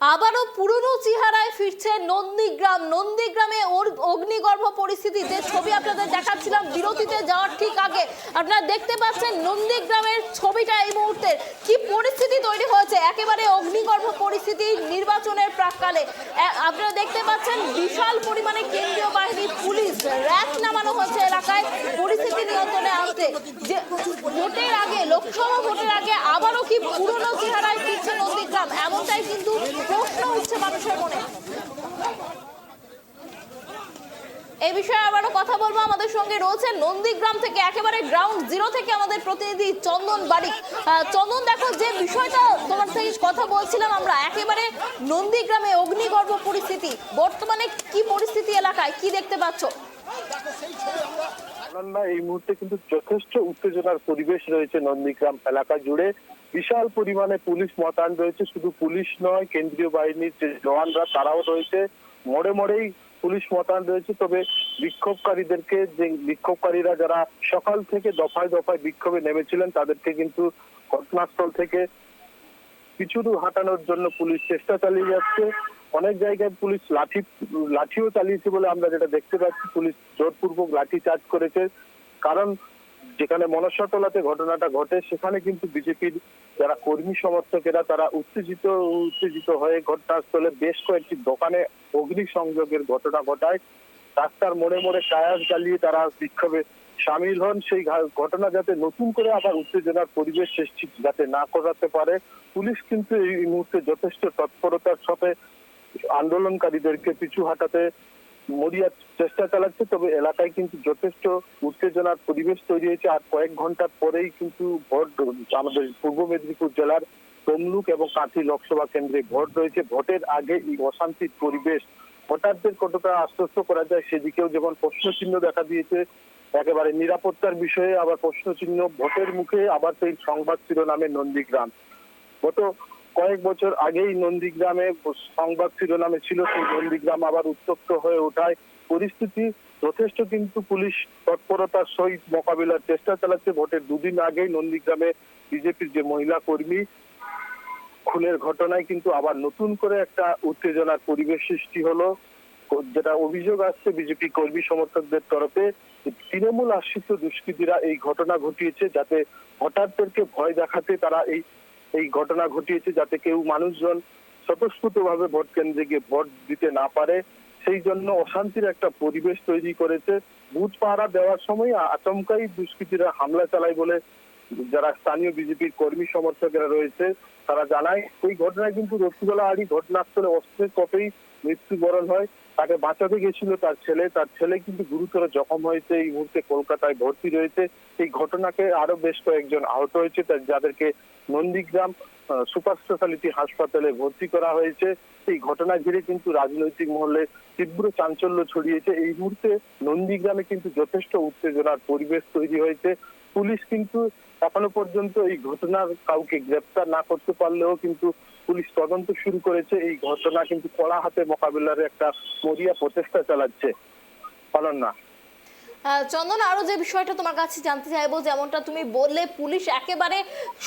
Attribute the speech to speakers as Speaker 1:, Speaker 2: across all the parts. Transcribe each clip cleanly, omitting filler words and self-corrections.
Speaker 1: আবারও পুরনো চেহারায় ফিরছে নন্দীগ্রাম। নন্দীগ্রামে ওর অগ্নিগর্ভ পরিস্থিতি, যে ছবি আপনাদের দেখাচ্ছিলাম বিরতিতে যাওয়ার ঠিক আগে, আপনারা দেখতে পাচ্ছেন নন্দীগ্রামের ছবিটা এই মুহূর্তে কি পরিস্থিতি তৈরি হয়েছে, একেবারে অগ্নিগর্ভ পরিস্থিতি নির্বাচনের প্রাক্কালে। আপনারা দেখতে পাচ্ছেন বিশাল পরিমাণে কেন্দ্রীয় বাহিনী, পুলিশ, র্যাব নামানো হয়েছে এলাকায় পরিস্থিতি নিয়ন্ত্রণে আনতে। যে ভোটের আগে, লোকসভা ভোটের আগে আবারও কি পুরনো চেহারায় ফিরছে নন্দীগ্রাম, এমনটাই কিন্তু প্রশ্ন উঠছে মানুষের মনে। এই বিষয়ে আবারও কথা বলবো, আমাদের সঙ্গে রয়েছে নন্দীগ্রাম থেকে একেবারে গ্রাউন্ড জিরো থেকে আমাদের প্রতিনিধি চন্দন বারিক। চন্দন, দেখো যে বিষয়টা তোমার থেকে কথা বলছিলাম আমরা, একেবারে নন্দীগ্রামে অগ্নিগর্ভ পরিস্থিতি, বর্তমানে কি পরিস্থিতি এলাকায়, কি দেখতে পাচ্ছ?
Speaker 2: এই মুহূর্তে কিন্তু যথেষ্ট উত্তেজনার পরিবেশ রয়েছে নন্দীগ্রাম এলাকা জুড়ে। বিশাল পরিমাণে পুলিশ মোতায়েন রয়েছে, শুধু পুলিশ নয়, কেন্দ্রীয় বাহিনীর যে জওয়ানরা তারাও রয়েছে, মোড়ে মোড়েই পুলিশ মোতায়েন রয়েছে। তবে বিক্ষোভকারীরা যারা সকাল থেকে দফায় দফায় বিক্ষোভে নেমেছিলেন তাদেরকে কিন্তু ঘটনাস্থল থেকে কিছু দূর হাঁটানোর জন্য পুলিশ চেষ্টা চালিয়ে যাচ্ছে। অনেক জায়গায় পুলিশ লাঠিও চালিয়েছে বলে আমরা যেটা দেখতে পাচ্ছি। পুলিশ জোরপূর্বক লাঠি চার্জ করেছে, কারণ যেখানে মনসাতলাতে ঘটনাটা ঘটে সেখানে কিন্তু বিজেপির যারা কর্মী সমর্থকেরা তারা উত্তেজিত হয়ে ঘটনাস্থলে বেশ কয়েকটি দোকানে অগ্নিসংযোগের ঘটনা ঘটায়। রাস্তার মোড়ে মোড়ে টায়ার জ্বালিয়ে তারা বিক্ষোভে সামিল হন। সেই ঘটনা যাতে নতুন করে আবার উত্তেজনার পরিবেশ সৃষ্টি যাতে না করাতে পারে, পুলিশ কিন্তু এই মুহূর্তে যথেষ্ট তৎপরতার সাথে আন্দোলনকারীদেরকে পিছু হাঁটাতে মরিয়ার চেষ্টা চালাচ্ছে। তবে এলাকায় কিন্তু যথেষ্ট উত্তেজনার পরিবেশ তৈরি হয়েছে। আর কয়েক ঘন্টা পরেই কিন্তু ভোট, আমাদের পূর্ব মেদিনীপুর জেলার তমলুক এবং কাঁথি লোকসভা কেন্দ্রে ভোট রয়েছে। ভোটের আগে এই অশান্তির পরিবেশ ভোটারদের কতটা আশ্বস্ত করা যায় সেদিকেও যেমন প্রশ্নচিহ্ন দেখা দিয়েছে। একেবারে নিরাপত্তার বিষয়ে আবার প্রশ্নচিহ্ন, ভোটের মুখে আবার সেই সংবাদ শিরোনামে নন্দীগ্রাম। গত কয়েক বছর আগেই নন্দীগ্রামে সংবাদ শিরোনামে ছিল, সেই নন্দীগ্রাম আবার উত্তপ্ত হয়ে ওঠায় পরিস্থিতি যথেষ্ট কিন্তু পুলিশ তৎপরতার সহিত মোকাবিলার চেষ্টা চালাচ্ছে। ভোটের দুদিন আগেই নন্দীগ্রামে বিজেপির যে মহিলা কর্মী খুনের ঘটনায় কিন্তু আবার নতুন করে একটা উত্তেজনার পরিবেশ সৃষ্টি হলো। যেটা অভিযোগ আসছে বিজেপি কর্মী সমর্থকদের তরফে, তৃণমূল আশ্রিত দুষ্কৃতীরা এই ঘটনা ঘটিয়েছে, যাতে ভোটারদেরকে ভয় দেখাতে তারা এই ঘটনা ঘটিয়েছে, যাতে কেউ মানুষজন স্বতঃস্ফূর্ত ভাবে ভোট কেন্দ্রে গিয়ে ভোট দিতে না পারে। সেই জন্য অশান্তির একটা পরিবেশ তৈরি করেছে। বুথ পাহারা দেওয়ার সময় আচমকাই দুষ্কৃতীরা হামলা চালায় বলে যারা স্থানীয় বিজেপির কর্মী সমর্থকেরা রয়েছে তারা জানায়। ওই ঘটনায় কিন্তু রসিকলা আড়ি ঘটনাস্থলে অস্ত্রের কোপেই মৃত্যুবরণ হয়। তাকে বাঁচাতে গেছিল তার ছেলে কিন্তু গুরুতর জখম হয়েছে, এই মুহূর্তে কলকাতায় ভর্তি রয়েছে। এই ঘটনাকে আরো বেশ কয়েকজন আহত হয়েছে, যাদেরকে নন্দীগ্রাম সুপার স্পেশালিটি হাসপাতালে ভর্তি করা হয়েছে। এই ঘটনা ঘিরে কিন্তু রাজনৈতিক মহলে তীব্র চাঞ্চল্য ছড়িয়েছে। এই মুহূর্তে নন্দীগ্রামে কিন্তু যথেষ্ট উত্তেজনার পরিবেশ তৈরি হয়েছে। পুলিশ কিন্তু এখনো পর্যন্ত এই ঘটনার কাউকে গ্রেপ্তার না করতে পারলেও কিন্তু পুলিশ তদন্ত শুরু করেছে। এই ঘটনা কিন্তু কড়া হাতে মোকাবিলার একটা মরিয়া প্রচেষ্টা চালাচ্ছে। অনন্যা।
Speaker 1: চন্দন, আরো যে বিষয়টা তোমার কাছে জানতে চাইবো, যেমনটা তুমি বললে পুলিশ একেবারে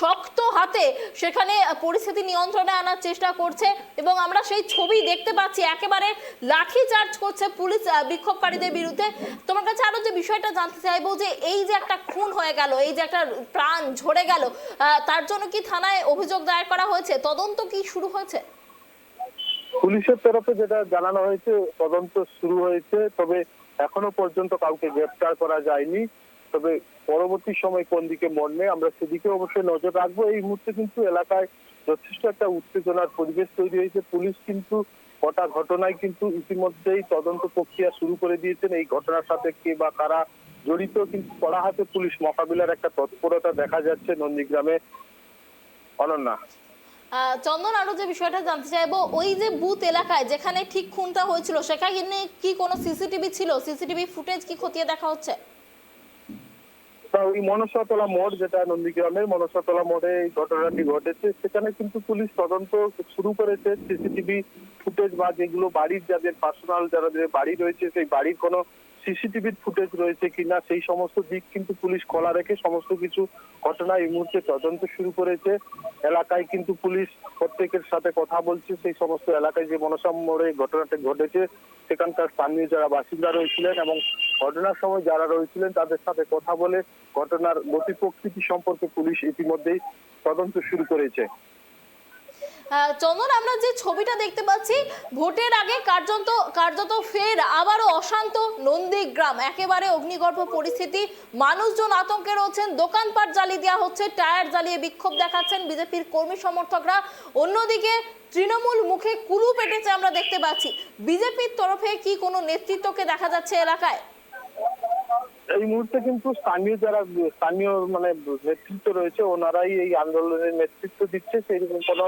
Speaker 1: শক্ত হাতে সেখানে পরিস্থিতি নিয়ন্ত্রণে আনার চেষ্টা করছে এবং আমরা সেই ছবি দেখতে পাচ্ছি, একেবারে লাঠি চার্জ করছে পুলিশ বিক্ষোভকারীদের বিরুদ্ধে। তোমার কাছে আরো যে বিষয়টা জানতে চাইবো, যে এই যে একটা খুন হয়ে গেল, এই যে একটা প্রাণ ঝরে গেল, তার জন্য কি থানায় অভিযোগ দায়ের করা হয়েছে, তদন্ত কি শুরু হয়েছে?
Speaker 2: পুলিশের তরফে যেটা জানানো হয়েছে, তদন্ত শুরু হয়েছে, তবে এখনো পর্যন্ত কাউকে গ্রেপ্তার করা যায়নি। তবে পরবর্তী সময় কোন দিকে মোড় নেয় আমরা সেদিকে অবশ্যই নজর রাখবো। এই মুহূর্তে কিন্তু এলাকায় যথেষ্ট একটা উত্তেজনার পরিবেশ তৈরি হয়েছে। পুলিশ কিন্তু গোটা ঘটনায় কিন্তু ইতিমধ্যেই তদন্ত প্রক্রিয়া শুরু করে দিয়েছেন। এই ঘটনার সাথে কে বা কারা জড়িত কিন্তু কড়া হাতে পুলিশ মোকাবিলার একটা তৎপরতা দেখা যাচ্ছে নন্দীগ্রামে। অনন্যা।
Speaker 1: চন্দন, আরো যে বিষয়টা জানতে চাইবো, ওই যে বুথ এলাকায় যেখানে ঠিক খুনটা হয়েছিল সেখানে কি কোনো সিসিটিভি ছিল, সিসিটিভি ফুটেজ কি খতিয়ে দেখা হচ্ছে?
Speaker 2: ওই মনসাতলা মোড়, যেটা নন্দীগ্রামের মনসাতলা মোড়ে এই ঘটনাটি ঘটেছে, সেখানে কিন্তু পুলিশ তদন্ত শুরু করেছে। সিসিটিভি ফুটেজ বা যেগুলো বাড়ির যাদের পার্সোনাল যাদের বাড়ি রয়েছে সেই বাড়ির কোনো সিসিটিভির ফুটেজ রয়েছে কিনা সেই সমস্ত দিক কিন্তু পুলিশ খোলা রেখে সমস্ত কিছু ঘটনা এই মুহূর্তে তদন্ত শুরু করেছে। এলাকায় কিন্তু পুলিশ প্রত্যেকের সাথে কথা বলছে। সেই সমস্ত এলাকায় যে মনসা মোড়ে ঘটনাটি ঘটেছে সেখানকার স্থানীয় যারা বাসিন্দা রয়েছিলেন এবং ঘটনার সময় যারা রয়েছিলেন তাদের সাথে কথা বলে ঘটনার গতি প্রকৃতি সম্পর্কে পুলিশ ইতিমধ্যেই তদন্ত শুরু করেছে।
Speaker 1: চন্দন, আমরা যে ছবিটা দেখতে পাচ্ছি ভোটের আগে কার্যত ফের আবারও অশান্ত নন্দীগ্রাম, একেবারে অগ্নিগর্ভ পরিস্থিতি, মানুষজন আতঙ্কে রয়েছেন, দোকানপাট জ্বালিয়ে দেওয়া হচ্ছে, টায়ার জ্বালিয়ে বিক্ষোভ দেখাচ্ছেন বিজেপির কর্মী সমর্থকরা। অন্যদিকে তৃণমূল মুখে কুলু পেটেছে আমরা দেখতে পাচ্ছি। বিজেপির তরফে কি কোনো নেতৃত্বকে দেখা যাচ্ছে এলাকায়?
Speaker 2: এই মুহূর্তে কিন্তু স্থানীয় মানে নেতৃত্ব রয়েছে, ওনারাই এই আন্দোলনের নেতৃত্ব দিচ্ছে। সেইরকম কোনো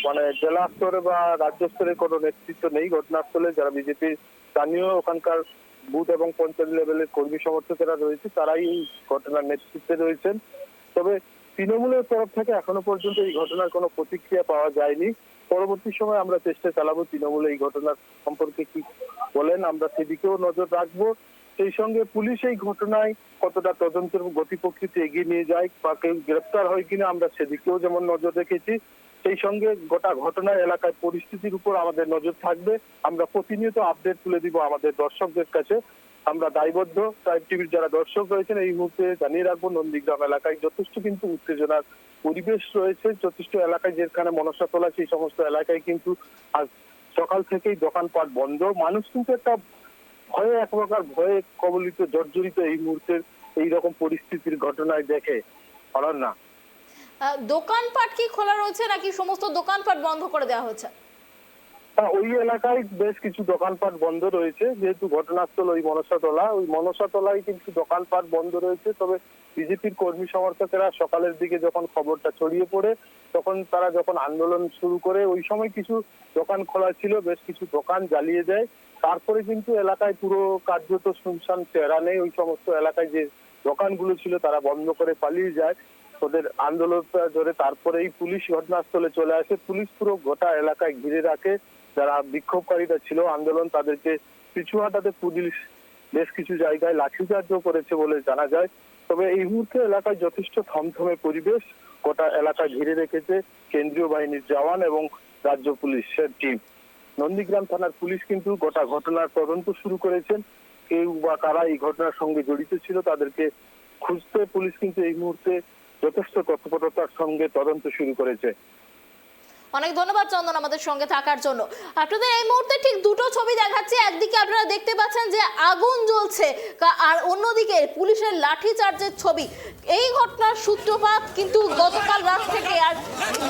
Speaker 2: মানে জেলা স্তরে বা রাজ্য স্তরে কোনো নেতৃত্ব নেই ঘটনাস্থলে। যারা বিজেপির স্থানীয় ওখানকার বুথ এবং পঞ্চায়েত লেভেলের কর্মী সমর্থকেরা রয়েছে তারাই এই ঘটনার নেতৃত্বে রয়েছেন। তবে তৃণমূলের তরফ থেকে এখনো পর্যন্ত এই ঘটনার কোনো প্রতিক্রিয়া পাওয়া যায়নি। পরবর্তী সময় আমরা চেষ্টা চালাবো তৃণমূল এই ঘটনার সম্পর্কে কি বলেন, আমরা সেদিকেও নজর রাখবো। সেই সঙ্গে পুলিশ এই ঘটনায় কতটা তদন্তের গতি প্রকৃতি এগিয়ে নিয়ে যায় বা কেউ গ্রেপ্তার হয় কিনা আমরা সেদিকেও যেমন নজর রেখেছি। সেই সঙ্গে গোটা ঘটনার এলাকায় পরিস্থিতির উপর আমাদের নজর থাকবে। আমরা প্রতিনিয়ত আপডেট তুলে দিব আমাদের দর্শকদের কাছে। আমরা দায়বদ্ধ। টাইম টিভির যারা দর্শক রয়েছেন এই মুহূর্তে জানিয়ে রাখবো নন্দীগ্রাম এলাকায় যথেষ্ট কিন্তু উত্তেজনার পরিবেশ রয়েছে। যথেষ্ট এলাকায় যেখানে মনসা তোলা সেই সমস্ত এলাকায় কিন্তু আজ সকাল থেকেই দোকানপাট বন্ধ। মানুষ কিন্তু একটা এক প্রকার ভয়ে কবলিত জর্জরিত এই মুহূর্তের এইরকম পরিস্থিতির ঘটনায় দেখে। না
Speaker 1: দোকানপাট কি খোলা রয়েছে নাকি সমস্ত দোকানপাট বন্ধ করে দেওয়া হয়েছে?
Speaker 2: ওই এলাকায় বেশ কিছু দোকানপাট বন্ধ রয়েছে, যেহেতু ঘটনাস্থল ওই মনসাতলায় কিন্তু দোকানপাট বন্ধ রয়েছে। তবে বিজেপির কর্মী সমর্থকেরা সকালের দিকে যখন খবরটা ছড়িয়ে পড়ে তখন তারা যখন আন্দোলন শুরু করে ওই সময় কিছু দোকান খোলা ছিল, বেশ কিছু দোকান জ্বালিয়ে দেয়। তারপরে কিন্তু এলাকায় পুরো কার্যত শুনশান, চেহারা নেই। ওই সমস্ত এলাকায় যে দোকানগুলো ছিল তারা বন্ধ করে পালিয়ে যায়। ওদের আন্দোলনটা ধরে তারপরেই পুলিশ ঘটনাস্থলে চলে আসে। পুলিশ পুরো গোটা এলাকায় ঘিরে রাখে। যারা বিক্ষোভকারীরা ছিল আন্দোলন তাদেরকে পিছু হাঁটাতে পুলিশ বেশ কিছু জায়গায় লাঠিচার্জও করেছে বলে জানা যায়। তবে এই মুহূর্তে এলাকায় যথেষ্ট থমথমে পরিবেশ। গোটা এলাকা ঘিরে রেখেছে কেন্দ্রীয় বাহিনীর জওয়ান এবং রাজ্য পুলিশের টিম। নন্দীগ্রাম থানার পুলিশ কিন্তু গোটা ঘটনার তদন্ত শুরু করেছেন। কেউ বা কারা এই ঘটনার সঙ্গে জড়িত ছিল তাদেরকে খুঁজতে পুলিশ কিন্তু এই মুহূর্তে যথেষ্ট তৎপরতার সঙ্গে তদন্ত শুরু করেছে।
Speaker 1: অনেক ধন্যবাদ চন্দন আমাদের সঙ্গে থাকার জন্য। আপনাদের এই মুহূর্তে ঠিক দুটো ছবি দেখাচ্ছি। একদিকে আপনারা দেখতে পাচ্ছেন যে আগুন জ্বলছে আর অন্যদিকে পুলিশের লাঠিচার্জের ছবি। এই ঘটনার সূত্রপাত কিন্তু গতকাল রাত থেকে। আর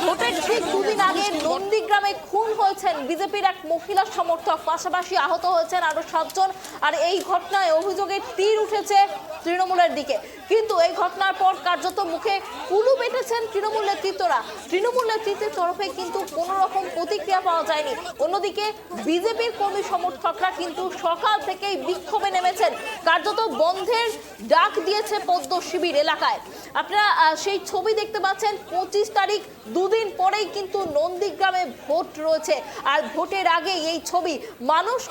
Speaker 1: ভোটের ঠিক দুদিন আগে নন্দীগ্রামে খুন হয়েছেন বিজেপির এক মহিলা সমর্থক, পাশাপাশি আহত হয়েছেন আরো 7 জন। আর এই ঘটনায় অভিযোগের তীর উঠেছে তৃণমূলের দিকে। কিন্তু এই ঘটনার পর কার্যত মুখে কুলু পেটেছেন তৃণমূল নেতৃত্বের তরফে কিন্তু কোনো রকম প্রতিক্রিয়া পাওয়া যায়নি। অন্যদিকে বিজেপির কর্মী সমর্থকরা কিন্তু সকাল থেকেই বিক্ষোভে নেমেছেন, কার্যত বন্ধের ডাক দিয়েছে পদ্ম শিবির এলাকায়। আপনারা সেই ছবি দেখতে পাচ্ছেন। 25 তারিখ দুদিন পরেই কিন্তু নন্দীগ্রামে ভোট রয়েছে। আর ভোটের আগে এই ছবি, মানুষ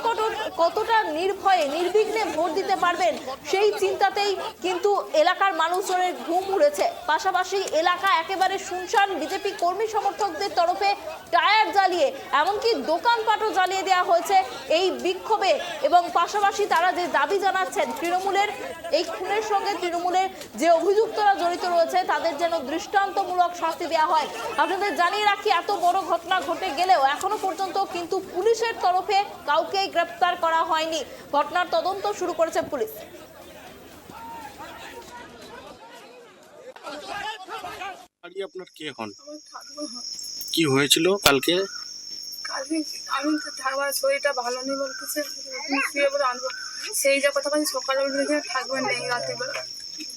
Speaker 1: কতটা নির্ভয়ে নির্বিঘ্নে ভোট দিতে পারবেন সেই চিন্তাতেই কিন্তু এলাকার মানুষজনের ঘুম উড়েছে। পাশাপাশি এলাকা একেবারে শুনশান। বিজেপি কর্মী সমর্থকদের তরফে টায়ার জ্বালিয়ে এমনকি দোকানপাটও জ্বালিয়ে দেওয়া হয়েছে এই বিক্ষোভে। এবং পাশাপাশি তারা যে দাবি জানাচ্ছেন তৃণমূলের এই খুনের সঙ্গে তৃণমূলের যে অভিযুক্তরা জড়িত রয়েছে তাদের যেন দৃষ্টান্তমূলক শাস্তি দেওয়া হয়। আপনাদের জানিয়ে রাখি, এত বড় ঘটনা ঘটে গেলেও এখনো পর্যন্ত কিন্তু পুলিশের তরফে কাউকেই গ্রেপ্তার করা হয়নি। ঘটনার তদন্ত শুরু করেছে পুলিশ।
Speaker 3: আপনার কে হন? কি হয়েছিল কালকে?
Speaker 4: আমি তো থাকবার শরীরটা ভালো নেই বলতেছে, শুয়ে বলে আনবো সেই যে কথা বলছি। সকালে উঠে দেখি থাকবেন নেই, রাতে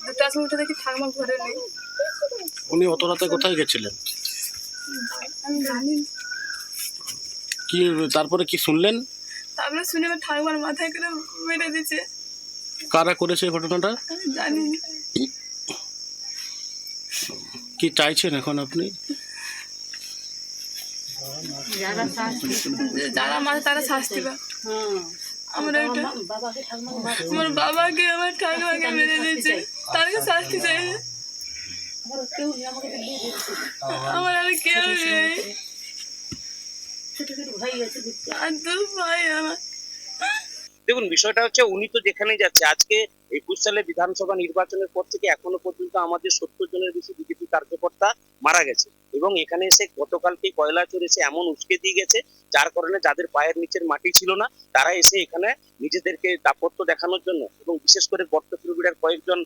Speaker 4: 2টার সময় উঠে দেখি ঠাকুমা ঘরে নেই।
Speaker 3: উনি অত রাতে কোথায় গেছিলেন?
Speaker 4: আমি জানি।
Speaker 3: কি তারপরে কি শুনলেন?
Speaker 4: তারপরে শুনে ঠাকুমার মাথায় করে মেরে দিচ্ছে।
Speaker 3: কারা করেছে এই ঘটনাটা?
Speaker 4: আমি জানি।
Speaker 3: কি চাইছেন এখন আপনি?
Speaker 4: যারা মারে তারা শাস্তি পায়। আমরা এটা আমার বাবাকে আমার ঠাকুমাকে মেরে দিয়েছে, তারকে শাস্তি চাই। আমার আর কেউ নেই, আর দু ভাই আমার।
Speaker 5: দেখুন, বিষয়টা হচ্ছে উনি তো যেখানে যাচ্ছে, আজকে 21 সালে বিধানসভা নির্বাচনের পর থেকে এখনো পর্যন্ত আমাদের 70 জনের বেশি বিজেপি কার্যকর্তা মারা গেছে, এবং এখানে এসে গতকালকে কয়লাচর এসে এমন উস্কে দিয়ে গেছে যার কারণে যাদের পায়ের নিচের মাটি ছিল না তারা এসে এখানে নিজেদেরকে দাপত্য দেখানোর জন্য, এবং বিশেষ করে বট্টপ্রবীরের কয়েকজন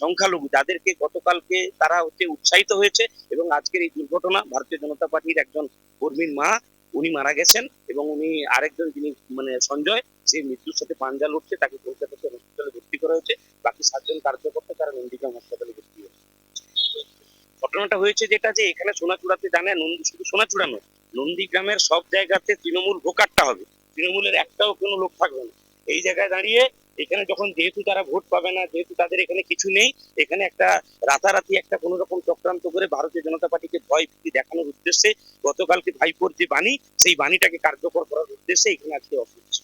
Speaker 5: সংখ্যালঘু যাদেরকে গতকালকে তারা উৎসাহিত হয়েছে, এবং আজকের এই দুর্ঘটনা ভারতীয় জনতা পার্টির একজন কর্মীর মা উনি মারা গেছেন, এবং উনি আরেকজন যিনি সঞ্জয়, সে মৃত্যুর সাথে পাঞ্জা লড়ছে, তাকে কলকাতাতে হসপিটালে ভর্তি করা হয়েছে। বাকি 7 জন কার্যকর্তা তারা নন্দীগ্রাম হাসপাতালে ভর্তি হয়েছে। ঘটনাটা হয়েছে যেটা, যে এখানে সোনাচূড়াতে জানে শুধু সোনাচূড়া নয়, নন্দীগ্রামের সব জায়গাতে তৃণমূল ভোকারটা হবে, তৃণমূলের একটাও কোনো লোক থাকবে না। এই জায়গায় দাঁড়িয়ে এখানে যখন যেহেতু তারা ভোট পাবে না, যেহেতু তাদের এখানে কিছু নেই, এখানে একটা রাতারাতি একটা কোনো রকম চক্রান্ত করে ভারতীয় জনতা পার্টিকে ভয় ভীতি দেখানোর উদ্দেশ্যে গতকালকে ভাইপোর যে বাণী, সেই বাণীটাকে কার্যকর করার উদ্দেশ্যে এখানে আজকে অসুবিধা।